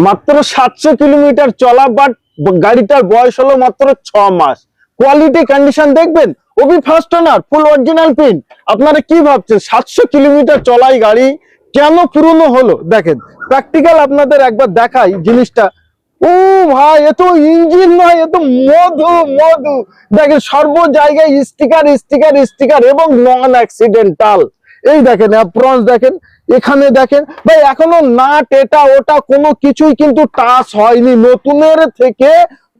মাত্র 700 কিলোমিটার চলা, বাট গাড়িটার বয়স হলো মাত্র 6 মাস। কোয়ালিটি কন্ডিশন দেখবেন, ওবি ফার্স্ট ওনার, ফুল অরিজিনাল পিন। আপনারা কি ভাবছেন 700 কিলোমিটার চলাই গাড়ি কেন পুরনো হলো? দেখেন প্র্যাকটিক্যাল আপনাদের একবার দেখাই জিনিসটা। ও ভাই, এ তো ইঞ্জিন নয়, এ তো মধু মধু। দেখেন সর্ব জায়গায় স্টিকার স্টিকার স্টিকার এবং নন অ্যাক্সিডেন্টাল। এই দেখেন অ্যাপ্রন্স দেখেন, এখানে দেখেন ভাই, এখনো নাট এটা ওটা কোনো কিছুই কিন্তু টাচ হয়নি। নতুনের থেকে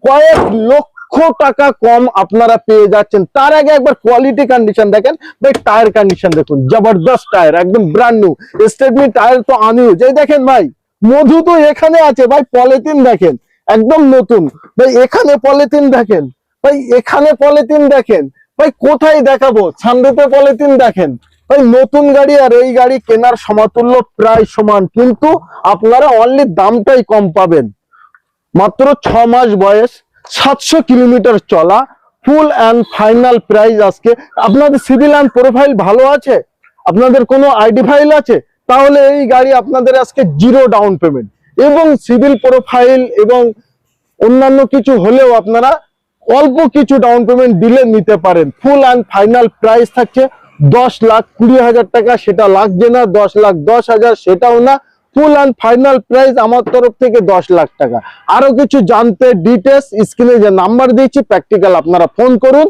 কয়েক লক্ষ টাকা কম আপনারা পেয়ে যাচ্ছেন। তার আগে একবার কোয়ালিটি কন্ডিশন দেখেন ভাই, টায়ার কন্ডিশন দেখুন, জবরদস্ত টায়ার, একদম ব্র্যান্ড নিউ। স্টেপনি টায়ার তো আনইউজ। এই দেখেন ভাই, মধু তো এখানে আছে ভাই, পলিথিন দেখেন একদম নতুন ভাই। এখানে পলিথিন দেখেন ভাই, এখানে পলিথিন দেখেন ভাই, কোথায় দেখাবো, সানরুফে পলিথিন দেখেন ভাই। নতুন গাড়ি আর এই গাড়ি কেনার সমতুল্য, প্রায় সমান, কিন্তু আপনারা অনলি দামটাই কম পাবেন। মাত্র 6 মাস বয়স, 700 কিলোমিটার চলা, ফুল অ্যান্ড ফাইনাল প্রাইস আজকে। আপনাদের সিভিল অ্যান্ড প্রোফাইল ভালো আছে, আপনাদের কোনো আইডি ফাইল আছে, তাহলে এই গাড়ি আপনাদের আজকে 0 ডাউন পেমেন্ট এবং সিভিল প্রোফাইল এবং অন্যান্য কিছু হলেও আপনারা অল্প কিছু ডাউন পেমেন্ট দিলে নিতে পারেন। ফুল অ্যান্ড ফাইনাল প্রাইস থাকছে 10,20,000 টাকা। সেটা লাগছে না 10,10,000, সেটাও না। ফুল অ্যান্ড ফাইনাল প্রাইস আমার তরফ থেকে 10 লাখ টাকা। আরো কিছু জানতে ডিটেলস স্ক্রিনে যে নাম্বার দিয়েছি, প্র্যাকটিক্যাল আপনারা ফোন করুন।